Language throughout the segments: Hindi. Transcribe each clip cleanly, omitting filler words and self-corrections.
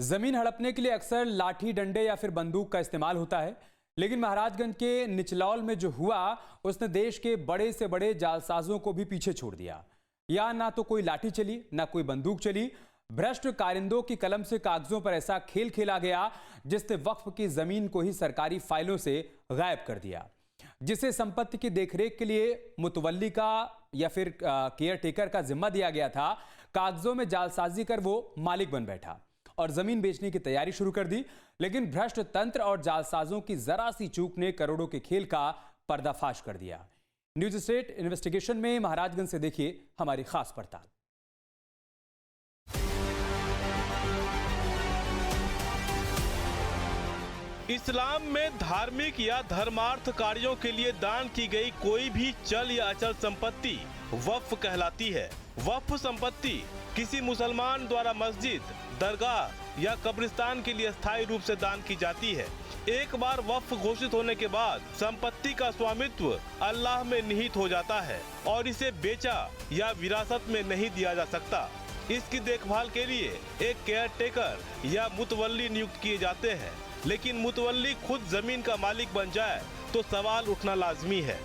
जमीन हड़पने के लिए अक्सर लाठी डंडे या फिर बंदूक का इस्तेमाल होता है, लेकिन महाराजगंज के निचलौल में जो हुआ उसने देश के बड़े से बड़े जालसाजों को भी पीछे छोड़ दिया। यहाँ ना तो कोई लाठी चली, ना कोई बंदूक चली। भ्रष्ट कारिंदों की कलम से कागजों पर ऐसा खेल खेला गया जिसने वक्फ की जमीन को ही सरकारी फाइलों से गायब कर दिया। जिसे संपत्ति की देखरेख के लिए मुतवल्ली का या फिर केयर टेकर का जिम्मा दिया गया था, कागजों में जालसाजी कर वो मालिक बन बैठा और जमीन बेचने की तैयारी शुरू कर दी। लेकिन भ्रष्ट तंत्र और जालसाजों की जरा सी चूक ने करोड़ों के खेल का पर्दाफाश कर दिया। न्यूज स्टेट इन्वेस्टिगेशन में महाराजगंज से देखिए हमारी खास पड़ताल। इस्लाम में धार्मिक या धर्मार्थ कार्यों के लिए दान की गई कोई भी चल या अचल संपत्ति वक्फ कहलाती है। वक्फ संपत्ति किसी मुसलमान द्वारा मस्जिद, दरगाह या कब्रिस्तान के लिए स्थायी रूप से दान की जाती है। एक बार वक्फ घोषित होने के बाद संपत्ति का स्वामित्व अल्लाह में निहित हो जाता है और इसे बेचा या विरासत में नहीं दिया जा सकता। इसकी देखभाल के लिए एक केयर टेकर या मुतवल्ली नियुक्त किए जाते हैं, लेकिन मुतवल्ली खुद जमीन का मालिक बन जाए तो सवाल उठना लाजमी है।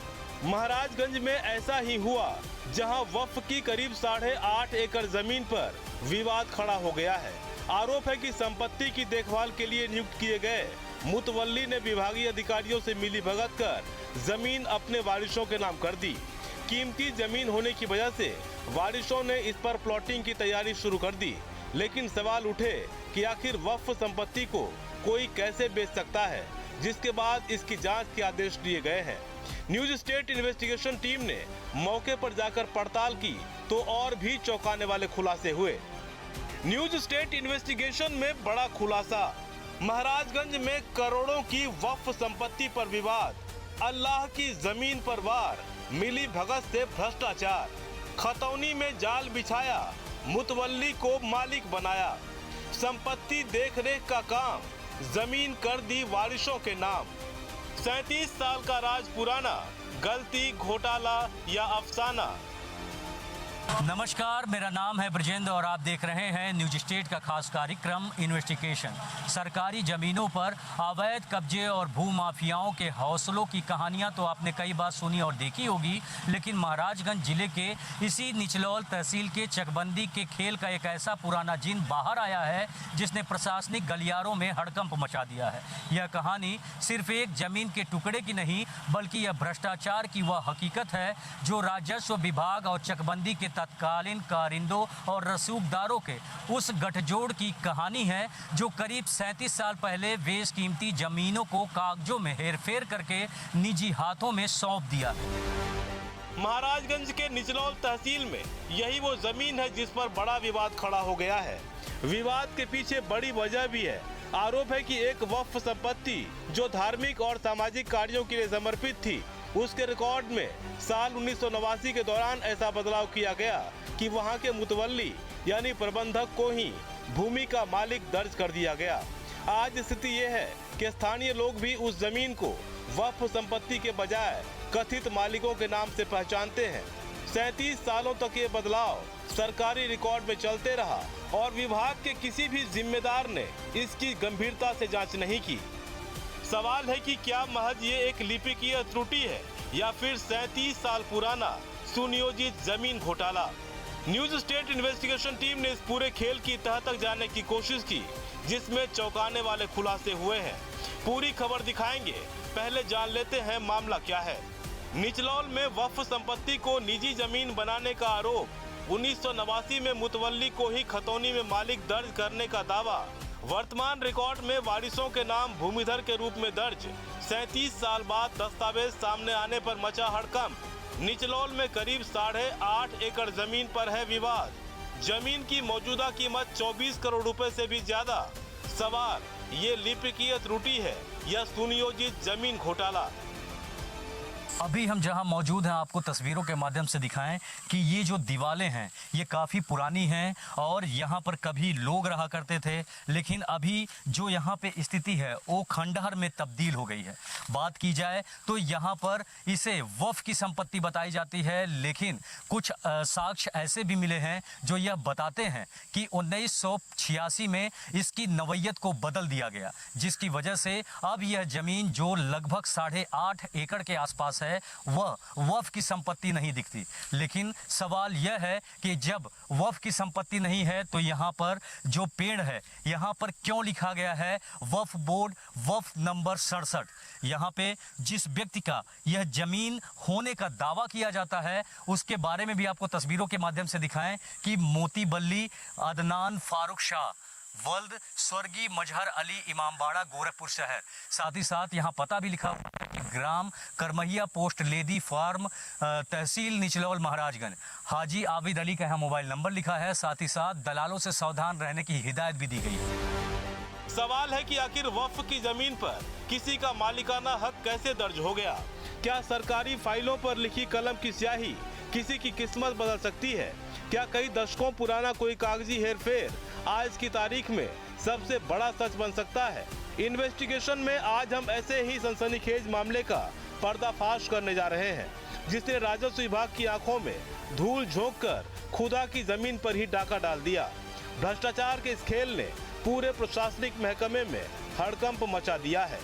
महाराजगंज में ऐसा ही हुआ, जहां वक्फ की करीब 8.5 एकड़ जमीन पर विवाद खड़ा हो गया है। आरोप है कि संपत्ति की देखभाल के लिए नियुक्त किए गए मुतवल्ली ने विभागीय अधिकारियों से मिलीभगत कर जमीन अपने वारिसों के नाम कर दी। कीमती जमीन होने की वजह से वारिसों ने इस पर प्लॉटिंग की तैयारी शुरू कर दी। लेकिन सवाल उठे कि आखिर वक्फ संपत्ति को कोई कैसे बेच सकता है, जिसके बाद इसकी जांच के आदेश दिए गए हैं। न्यूज स्टेट इन्वेस्टिगेशन टीम ने मौके पर जाकर पड़ताल की तो और भी चौंकाने वाले खुलासे हुए। न्यूज स्टेट इन्वेस्टिगेशन में बड़ा खुलासा, महाराजगंज में करोड़ों की वक्फ संपत्ति पर विवाद, अल्लाह की जमीन पर वार, मिली भगत से भ्रष्टाचार, खतौनी में जाल बिछाया, मुतवल्ली को मालिक बनाया, संपत्ति देखरेख का काम जमीन कर दी वारिसों के नाम। 37 साल का राज पुराना, गलती, घोटाला या अफसाना। नमस्कार, मेरा नाम है ब्रजेंद्र और आप देख रहे हैं न्यूज स्टेट का खास कार्यक्रम इन्वेस्टिगेशन। सरकारी जमीनों पर अवैध कब्जे और भूमाफियाओं के हौसलों की कहानियां तो आपने कई बार सुनी और देखी होगी, लेकिन महाराजगंज जिले के इसी निचलौल तहसील के चकबंदी के खेल का एक ऐसा पुराना जिन बाहर आया है जिसने प्रशासनिक गलियारों में हड़कंप मचा दिया है। यह कहानी सिर्फ एक जमीन के टुकड़े की नहीं, बल्कि यह भ्रष्टाचार की वह हकीकत है जो राजस्व विभाग और चकबंदी के तत्कालीन कारिंदों और रसूखदारों के उस गठजोड़ की कहानी है जो करीब 37 साल पहले बेशकीमती जमीनों को कागजों में हेरफेर करके निजी हाथों में सौंप दिया। महाराजगंज के निचलौल तहसील में यही वो जमीन है जिस पर बड़ा विवाद खड़ा हो गया है। विवाद के पीछे बड़ी वजह भी है। आरोप है कि एक वक्फ संपत्ति जो धार्मिक और सामाजिक कार्यों के लिए समर्पित थी, उसके रिकॉर्ड में साल 1989 के दौरान ऐसा बदलाव किया गया कि वहां के मुतवल्ली यानी प्रबंधक को ही भूमि का मालिक दर्ज कर दिया गया। आज स्थिति ये है कि स्थानीय लोग भी उस जमीन को वक्फ संपत्ति के बजाय कथित मालिकों के नाम से पहचानते हैं। 37 सालों तक ये बदलाव सरकारी रिकॉर्ड में चलते रहा और विभाग के किसी भी जिम्मेदार ने इसकी गंभीरता से जांच नहीं की। सवाल है कि क्या महज ये एक लिपिकीय त्रुटि है या फिर 37 साल पुराना सुनियोजित जमीन घोटाला। न्यूज स्टेट इन्वेस्टिगेशन टीम ने इस पूरे खेल की तह तक जाने की कोशिश की, जिसमें चौंकाने वाले खुलासे हुए हैं। पूरी खबर दिखाएंगे, पहले जान लेते हैं मामला क्या है। निचलौल में वक्फ संपत्ति को निजी जमीन बनाने का आरोप, 1989 में मुतवल्ली को ही खतौनी में मालिक दर्ज करने का दावा, वर्तमान रिकॉर्ड में वारिसों के नाम भूमिधर के रूप में दर्ज, 37 साल बाद दस्तावेज सामने आने पर मचा हड़कंप। निचलौल में करीब 8.5 एकड़ जमीन पर है विवाद। जमीन की मौजूदा कीमत 24 करोड़ रुपए से भी ज्यादा। सवाल, ये लिपिकीय त्रुटि है या सुनियोजित जमीन घोटाला। अभी हम जहां मौजूद हैं आपको तस्वीरों के माध्यम से दिखाएं कि ये जो दीवारें हैं ये काफ़ी पुरानी हैं और यहाँ पर कभी लोग रहा करते थे, लेकिन अभी जो यहाँ पे स्थिति है वो खंडहर में तब्दील हो गई है। बात की जाए तो यहाँ पर इसे वक्फ की संपत्ति बताई जाती है, लेकिन कुछ साक्ष्य ऐसे भी मिले हैं जो यह बताते हैं कि 1986 में इसकी नवैयत को बदल दिया गया, जिसकी वजह से अब यह ज़मीन जो लगभग 8.5 एकड़ के आसपास है वह वक्फ की संपत्ति नहीं दिखती। लेकिन सवाल यह है कि जब वक्फ की संपत्ति नहीं है तो यहाँ पर जो पेड़ है यहाँ पर क्यों लिखा गया है वक्फ बोर्ड वक्फ नंबर 67। यहाँ पे जिस व्यक्ति का यह जमीन होने का दावा किया जाता है उसके बारे में भी आपको तस्वीरों के माध्यम से दिखाएं कि मोती बल्ली अदनान फारूक शाह वल्द स्वर्गीय मजहर अली इमामबाड़ा गोरखपुर शहर। साथ ही साथ यहाँ पता भी लिखा हुआ है कि ग्राम करमहिया पोस्ट लेदी फार्म तहसील निचलौल महाराजगंज। हाजी आबिद अली का यहाँ मोबाइल नंबर लिखा है। साथ ही साथ दलालों से सावधान रहने की हिदायत भी दी गई है। सवाल है कि आखिर वक्फ की जमीन पर किसी का मालिकाना हक कैसे दर्ज हो गया? क्या सरकारी फाइलों पर लिखी कलम की स्याही किसी की किस्मत बदल सकती है? क्या कई दशकों पुराना कोई कागजी हेरफेर आज की तारीख में सबसे बड़ा सच बन सकता है? इन्वेस्टिगेशन में आज हम ऐसे ही सनसनीखेज मामले का पर्दाफाश करने जा रहे हैं, जिसने राजस्व विभाग की आंखों में धूल झोंककर खुदा की जमीन पर ही डाका डाल दिया। भ्रष्टाचार के इस खेल ने पूरे प्रशासनिक महकमे में हड़कंप मचा दिया है।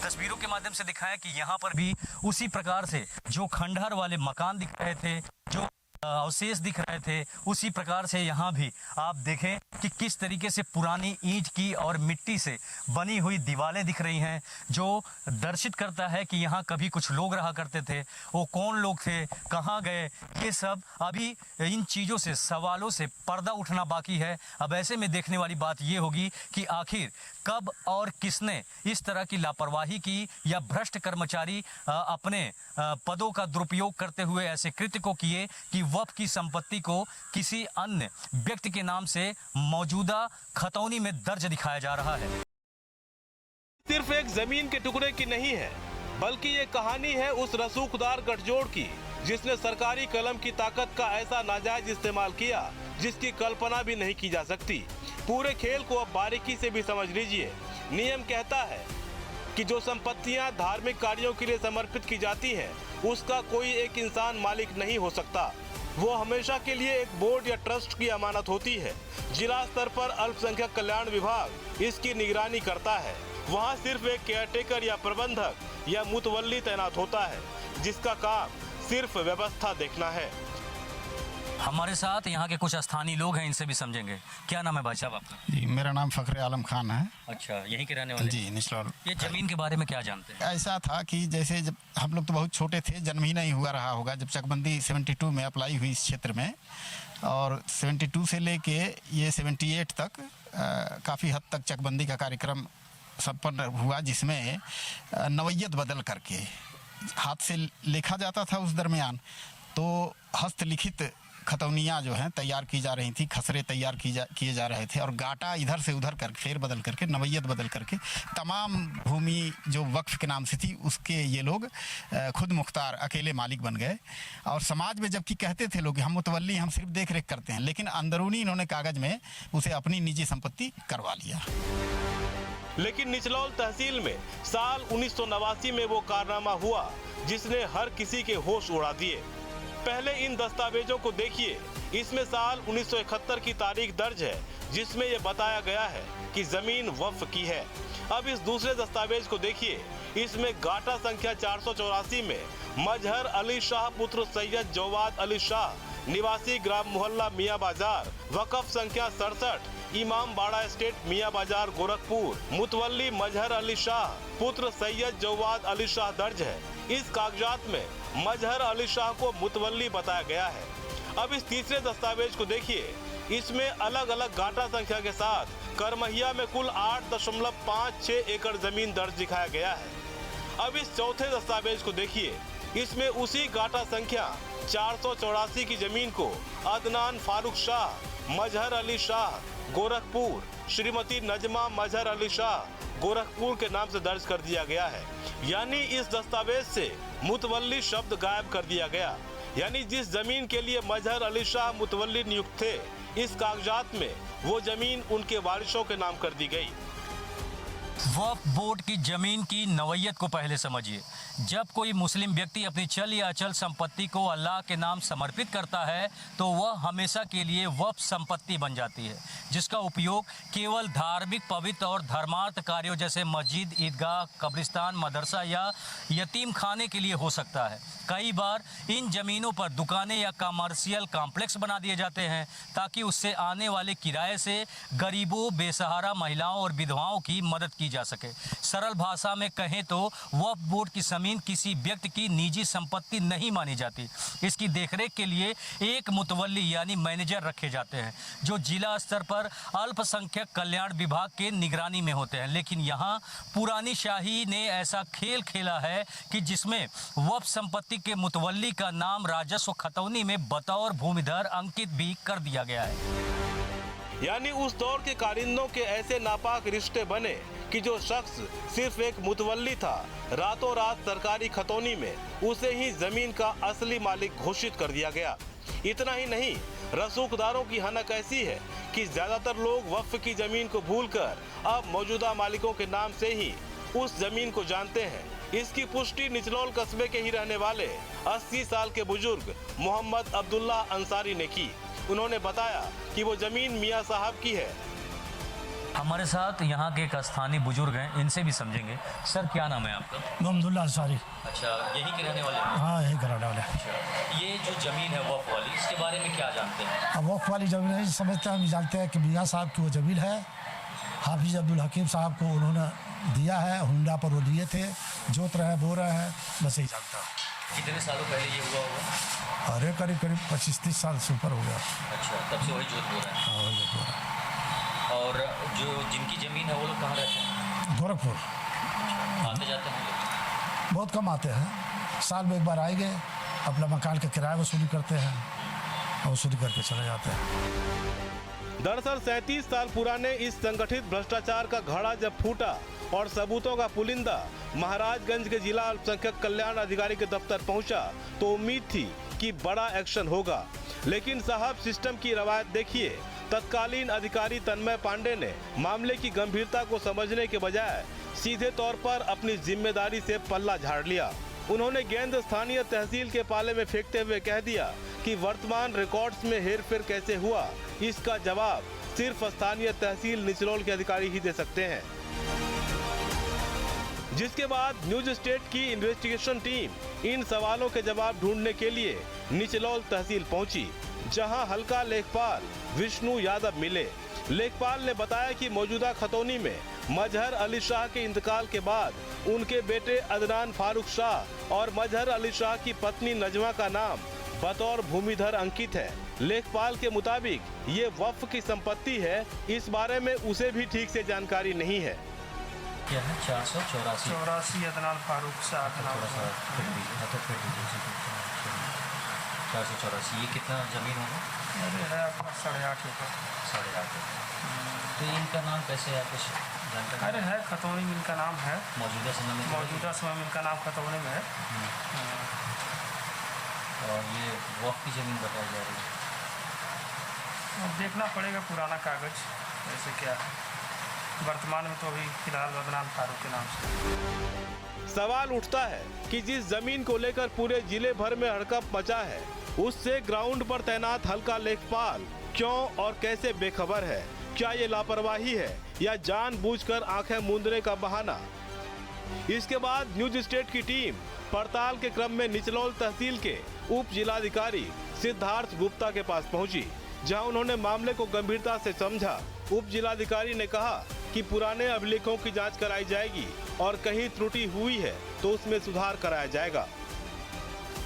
तस्वीरों के माध्यम से दिखाया कि यहाँ पर भी उसी प्रकार से जो खंडहर वाले मकान दिख रहे थे, जो अवशेष दिख रहे थे, उसी प्रकार से यहाँ भी आप देखें कि किस तरीके से पुरानी ईंट की और मिट्टी से बनी हुई दीवारें दिख रही हैं, जो दर्शित करता है कि यहाँ कभी कुछ लोग रहा करते थे। वो कौन लोग थे, कहाँ गए, ये सब अभी इन चीज़ों से सवालों से पर्दा उठना बाकी है। अब ऐसे में देखने वाली बात ये होगी कि आखिर कब और किसने इस तरह की लापरवाही की या भ्रष्ट कर्मचारी अपने पदों का दुरुपयोग करते हुए ऐसे कृत्य को किए कि वक्फ की संपत्ति को किसी अन्य व्यक्ति के नाम से मौजूदा खतौनी में दर्ज दिखाया जा रहा है। सिर्फ एक जमीन के टुकड़े की नहीं है, बल्कि ये कहानी है उस रसूखदार गठजोड़ की जिसने सरकारी कलम की ताकत का ऐसा नाजायज इस्तेमाल किया जिसकी कल्पना भी नहीं की जा सकती। पूरे खेल को अब बारीकी से भी समझ लीजिए। नियम कहता है कि जो संपत्तियां धार्मिक कार्यों के लिए समर्पित की जाती हैं, उसका कोई एक इंसान मालिक नहीं हो सकता। वो हमेशा के लिए एक बोर्ड या ट्रस्ट की अमानत होती है। जिला स्तर पर अल्पसंख्यक कल्याण विभाग इसकी निगरानी करता है। वहाँ सिर्फ एक केयरटेकर या प्रबंधक या मुतवल्ली तैनात होता है, जिसका काम सिर्फ व्यवस्था देखना है। हमारे साथ यहाँ के कुछ स्थानीय लोग हैं, इनसे भी समझेंगे। क्या नाम है भाई साहब आपका? जी, मेरा नाम फखरे आलम खान है। अच्छा, यहीं के रहने वाले? जी, निचलौल। ये जमीन के बारे में क्या जानते हैं? ऐसा था कि जैसे जब हम लोग तो बहुत छोटे थे, जन्म ही नहीं हुआ रहा होगा जब चकबंदी 72 में अप्लाई हुई इस क्षेत्र में, और 72 से लेके ये 78 तक काफ़ी हद तक चकबंदी का कार्यक्रम संपन्न हुआ, जिसमें नवैयत बदल करके हाथ से लिखा जाता था। उस दरमियान तो हस्तलिखित खतौनियाँ जो हैं तैयार की जा रही थी, खसरे तैयार किए जा रहे थे, और गाटा इधर से उधर कर फेर बदल करके नवैयत बदल करके तमाम भूमि जो वक्फ के नाम से थी उसके ये लोग खुद मुख्तार अकेले मालिक बन गए। और समाज में जबकि कहते थे लोग कि हम मुतवल्ली, हम सिर्फ देख रेख करते हैं, लेकिन अंदरूनी इन्होंने कागज में उसे अपनी निजी संपत्ति करवा लिया। लेकिन निचलौल तहसील में साल 1989 में वो कारनामा हुआ जिसने हर किसी के होश उड़ा दिए। पहले इन दस्तावेजों को देखिए। इसमें साल 1971 की तारीख दर्ज है, जिसमें यह बताया गया है कि जमीन वक्फ की है। अब इस दूसरे दस्तावेज को देखिए। इसमें गाटा संख्या 484 में मजहर अली शाह पुत्र सैयद जवाद अली शाह निवासी ग्राम मोहल्ला मियाँ बाजार, वक़्फ़ संख्या 67 इमामबाड़ा एस्टेट मियाँ बाजार गोरखपुर, मुतवल्ली मजहर अली शाह पुत्र सैयद जवाद अली शाह दर्ज है। इस कागजात में मजहर अली शाह को मुतवल्ली बताया गया है। अब इस तीसरे दस्तावेज को देखिए। इसमें अलग अलग गाटा संख्या के साथ करमहिया में कुल 8.56 एकड़ जमीन दर्ज दिखाया गया है। अब इस चौथे दस्तावेज को देखिए। इसमें उसी गाटा संख्या 484 की जमीन को अदनान फारूक शाह, मजहर अली शाह गोरखपुर श्रीमती नजमा मजहर अली शाह गोरखपुर के नाम से दर्ज कर दिया गया है। यानी इस दस्तावेज से मुतवल्ली शब्द गायब कर दिया गया। यानी जिस जमीन के लिए मजहर अली शाह मुतवल्ली नियुक्त थे, इस कागजात में वो जमीन उनके वारिसों के नाम कर दी गई। वक्फ बोर्ड की जमीन की नवैयत को पहले समझिए। जब कोई मुस्लिम व्यक्ति अपनी चल या अचल संपत्ति को अल्लाह के नाम समर्पित करता है तो वह हमेशा के लिए वक्फ संपत्ति बन जाती है, जिसका उपयोग केवल धार्मिक, पवित्र और धर्मार्थ कार्यों जैसे मस्जिद, ईदगाह, कब्रिस्तान, मदरसा या यतीम खाने के लिए हो सकता है। कई बार इन जमीनों पर दुकानें या कमर्शियल कॉम्प्लेक्स बना दिए जाते हैं ताकि उससे आने वाले किराए से गरीबों, बेसहारा महिलाओं और विधवाओं की मदद की जा सके। सरल भाषा में कहें तो वक्फ बोर्ड की जमीन किसी व्यक्ति की निजी संपत्ति नहीं मानी जाती। इसकी देखरेख के लिए एक मुतवल्ली यानी मैनेजर रखे जाते हैं जो जिला स्तर पर अल्पसंख्यक कल्याण विभाग के निगरानी में होते हैं। लेकिन यहाँ पुरानी शाही ने ऐसा खेल खेला है कि जिसमें वक्फ संपत्ति के मुतवल्ली का नाम राजस्व खतौनी में बतौर भूमिधर अंकित भी कर दिया गया है। यानी उस दौर के कारिंदों के ऐसे नापाक रिश्ते बने कि जो शख्स सिर्फ एक मुतवल्ली था, रातों रात सरकारी खतौनी में उसे ही जमीन का असली मालिक घोषित कर दिया गया। इतना ही नहीं, रसूखदारों की हनक ऐसी है कि ज्यादातर लोग वक्फ की जमीन को भूलकर अब मौजूदा मालिकों के नाम से ही उस जमीन को जानते हैं। इसकी पुष्टि निचलौल कस्बे के ही रहने वाले 80 साल के बुजुर्ग मोहम्मद अब्दुल्ला अंसारी ने की। उन्होंने बताया कि वो जमीन मियां साहब की है। हमारे साथ यहाँ के एक स्थानीय बुजुर्ग हैं, इनसे भी समझेंगे। सर, क्या नाम है आपका? मोहम्मदुल्ला अंसारी। अच्छा, यही के रहने वाले हैं? हाँ, यही कराने वाले। अच्छा, ये जो जमीन है वक्फ वाली, इसके बारे में क्या जानते हैं? अब वक्फ वाली जमीन है, समझते हैं, हम जानते हैं कि मियाँ साहब की वो जमीन है। हाफिज अब्दुल हकीम साहब को उन्होंने दिया है, हुंडा पर वो लिए थे, जोत रहे हैं, बो रहे हैं, बस यही जानता हूँ। कितने सालों पहले ये हुआ होगा? अरे करीब 25-30 साल से ऊपर हो गया। अच्छा, तब से वही जोत बो रहे हैं। हाँ, वही जोत बो रहे हैं। और जो जिनकी जमीन है वो लोग कहाँ रहते हैं? गोरखपुर। आते जाते हैं लोग? बहुत कम आते हैं, साल में एक बार आएंगे, अपना मकान का किराया वसूली करते हैं और वसूली करके चले जाते हैं। दरअसल 37 साल पुराने इस संगठित भ्रष्टाचार का घड़ा जब फूटा और सबूतों का पुलिंदा महाराजगंज के जिला अल्पसंख्यक कल्याण अधिकारी के दफ्तर पहुंचा, तो उम्मीद थी कि बड़ा एक्शन होगा। लेकिन साहब, सिस्टम की रवायत देखिए। तत्कालीन अधिकारी तन्मय पांडे ने मामले की गंभीरता को समझने के बजाय सीधे तौर पर अपनी जिम्मेदारी से पल्ला झाड़ लिया। उन्होंने गेंद स्थानीय तहसील के पाले में फेंकते हुए कह दिया कि वर्तमान रिकॉर्ड्स में हेरफेर कैसे हुआ, इसका जवाब सिर्फ स्थानीय तहसील निचलौल के अधिकारी ही दे सकते हैं। जिसके बाद न्यूज स्टेट की इन्वेस्टिगेशन टीम इन सवालों के जवाब ढूंढने के लिए निचलौल तहसील पहुंची, जहां हल्का लेखपाल विष्णु यादव मिले। लेखपाल ने बताया कि मौजूदा खतौनी में मजहर अली शाह के इंतकाल के बाद उनके बेटे अदनान फारूक शाह और मजहर अली शाह की पत्नी नजमा का नाम बतौर भूमिधर अंकित है। लेखपाल के मुताबिक ये वक्फ की संपत्ति है, इस बारे में उसे भी ठीक से जानकारी नहीं है। क्या है? 484 अदनान फारूक शाह का नाम है। 484। ये कितना जमीन होगा? अरे है आपका 8.5 एकड़। 8.5 एकड़। तो इनका नाम कैसे है, कुछ जानते हैं? अरे है, खतौनी में इनका नाम है। मौजूदा समय में इनका नाम खतौनी में है। और ये वक्फ की जमीन बताई जा रही है। अब देखना पड़ेगा पुराना कागज ऐसे क्या है। वर्तमान में तो अभी फिलहाल अदनान फारूक के नाम से। सवाल उठता है कि जिस जमीन को लेकर पूरे जिले भर में हड़कंप मचा है, उससे ग्राउंड पर तैनात हल्का लेखपाल क्यों और कैसे बेखबर है? क्या ये लापरवाही है या जानबूझकर आंखें मूंदने का बहाना? इसके बाद न्यूज स्टेट की टीम पड़ताल के क्रम में निचलौल तहसील के उप जिलाधिकारी सिद्धार्थ गुप्ता के पास पहुंची, जहां उन्होंने मामले को गंभीरता से समझा। उप जिलाधिकारी ने कहा कि पुराने अभिलेखों की जांच कराई जाएगी और कहीं त्रुटि हुई है तो उसमें सुधार कराया जाएगा।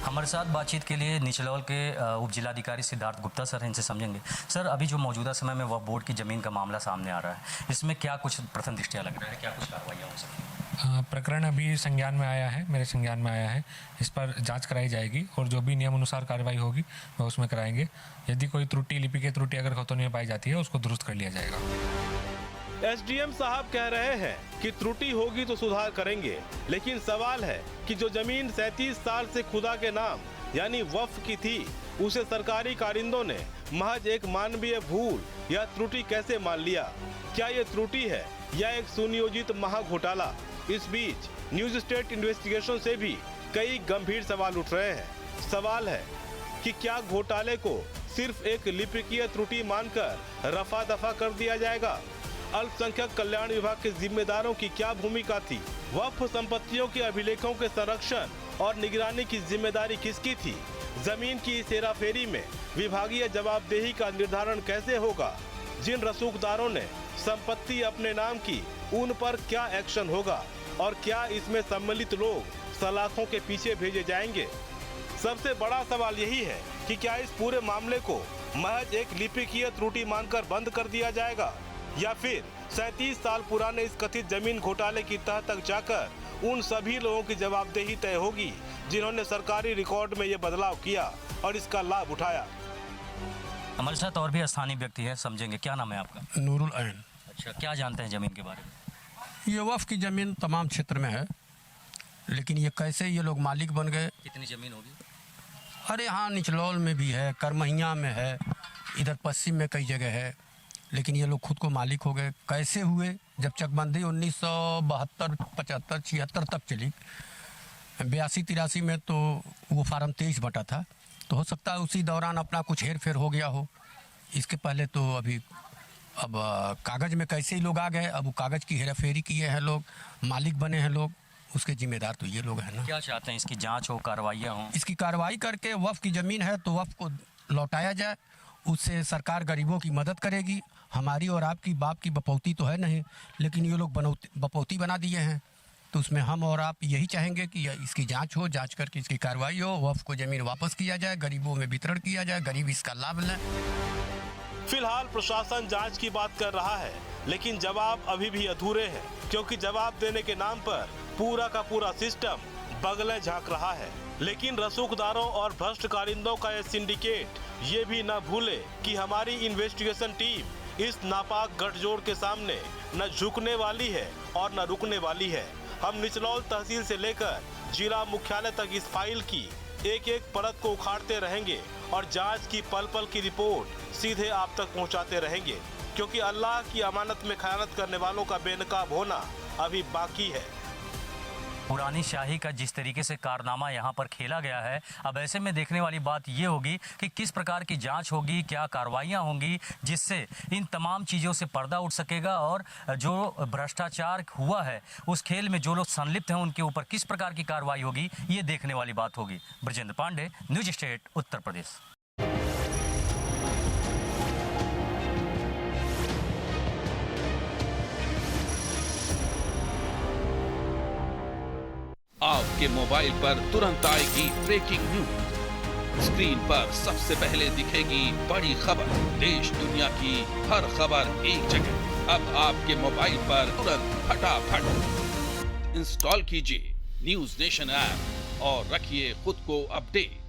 हमारे साथ बातचीत के लिए निचलौल के उप जिलाधिकारी सिद्धार्थ गुप्ता सर हैं, इनसे समझेंगे। सर, अभी जो मौजूदा समय में वक्फ बोर्ड की जमीन का मामला सामने आ रहा है, इसमें क्या कुछ प्रथम दृष्टया लग रहा है, क्या कुछ कार्रवाइयाँ हो सकती हैं? प्रकरण अभी संज्ञान में आया है, मेरे संज्ञान में आया है। इस पर जांच कराई जाएगी और जो भी नियम अनुसार कार्रवाई होगी वह उसमें कराएंगे। यदि कोई त्रुटि, लिपि की त्रुटि अगर खतौनी में पाई जाती है उसको दुरुस्त कर लिया जाएगा। एसडीएम साहब कह रहे हैं कि त्रुटि होगी तो सुधार करेंगे, लेकिन सवाल है कि जो जमीन 37 साल से खुदा के नाम यानी वक्फ की थी, उसे सरकारी कारिंदों ने महज एक मानवीय भूल या त्रुटि कैसे मान लिया? क्या ये त्रुटि है या एक सुनियोजित महाघोटाला? इस बीच न्यूज स्टेट इन्वेस्टिगेशन से भी कई गंभीर सवाल उठ रहे हैं। सवाल है कि क्या घोटाले को सिर्फ एक लिपिकीय त्रुटि मानकर रफा दफा कर दिया जाएगा? अल्पसंख्यक कल्याण विभाग के जिम्मेदारों की क्या भूमिका थी? वक्फ संपत्तियों के अभिलेखों के संरक्षण और निगरानी की जिम्मेदारी किसकी थी? जमीन की इस हेराफेरी में विभागीय जवाबदेही का निर्धारण कैसे होगा? जिन रसूखदारों ने संपत्ति अपने नाम की, उन पर क्या एक्शन होगा और क्या इसमें सम्मिलित लोग सलाखों के पीछे भेजे जाएंगे? सबसे बड़ा सवाल यही है कि क्या इस पूरे मामले को महज एक लिपिकीय त्रुटि मानकर बंद कर दिया जाएगा या फिर 37 साल पुराने इस कथित जमीन घोटाले की तह तक जाकर उन सभी लोगों की जवाबदेही तय होगी जिन्होंने सरकारी रिकॉर्ड में ये बदलाव किया और इसका लाभ उठाया। हमारे साथ और भी स्थानीय व्यक्ति है, समझेंगे। क्या नाम है आपका? नूरुल ऐन। अच्छा, क्या जानते हैं जमीन के बारे में? ये वक्फ की ज़मीन तमाम क्षेत्र में है, लेकिन ये कैसे ये लोग मालिक बन गए? कितनी जमीन होगी? अरे हाँ, निचलौल में भी है, करमहिया में है, इधर पश्चिम में कई जगह है, लेकिन ये लोग खुद को मालिक हो गए। कैसे हुए? जब चकबंदी 1972, 75, 76 तक चली, 82-83 में तो वो फार्म 23 बटा था, तो हो सकता है उसी दौरान अपना कुछ हेर फेर हो गया हो। इसके पहले तो अब कागज़ में कैसे ही लोग आ गए, अब वो कागज़ की हेरा फेरी किए हैं लोग, मालिक बने हैं लोग, उसके जिम्मेदार तो ये लोग हैं ना। क्या चाहते हैं? इसकी जांच हो, कार्रवाइयाँ हों? इसकी कार्रवाई करके वक्फ की ज़मीन है तो वक्फ को लौटाया जाए, उससे सरकार गरीबों की मदद करेगी। हमारी और आपकी बाप की बपौती तो है नहीं, लेकिन ये लोग बपौती बना दिए हैं, तो उसमें हम और आप यही चाहेंगे कि इसकी जांच हो, जांच करके इसकी कार्रवाई हो, वक्फ को ज़मीन वापस किया जाए, गरीबों में वितरण किया जाए, गरीब इसका लाभ लें। फिलहाल प्रशासन जांच की बात कर रहा है, लेकिन जवाब अभी भी अधूरे हैं, क्योंकि जवाब देने के नाम पर पूरा का पूरा सिस्टम बगलें झांक रहा है। लेकिन रसूखदारों और भ्रष्ट कारिंदों का ये सिंडिकेट ये भी न भूले कि हमारी इन्वेस्टिगेशन टीम इस नापाक गठजोड़ के सामने न झुकने वाली है और न रुकने वाली है। हम निचलौल तहसील से लेकर जिला मुख्यालय तक इस फाइल की एक एक परत को उखाड़ते रहेंगे और जांच की पल पल की रिपोर्ट सीधे आप तक पहुंचाते रहेंगे, क्योंकि अल्लाह की अमानत में खयानत करने वालों का बेनकाब होना अभी बाकी है। पुरानी शाही का जिस तरीके से कारनामा यहाँ पर खेला गया है, अब ऐसे में देखने वाली बात ये होगी कि किस प्रकार की जांच होगी, क्या कार्रवाइयाँ होंगी, जिससे इन तमाम चीज़ों से पर्दा उठ सकेगा और जो भ्रष्टाचार हुआ है उस खेल में जो लोग संलिप्त हैं उनके ऊपर किस प्रकार की कार्रवाई होगी, ये देखने वाली बात होगी। Brajendra Pandey, news state, Uttar Pradesh. आपके मोबाइल पर तुरंत आएगी ब्रेकिंग न्यूज। स्क्रीन पर सबसे पहले दिखेगी बड़ी खबर, देश दुनिया की हर खबर एक जगह। अब आपके मोबाइल पर तुरंत फटाफट इंस्टॉल कीजिए न्यूज नेशन ऐप और रखिए खुद को अपडेट।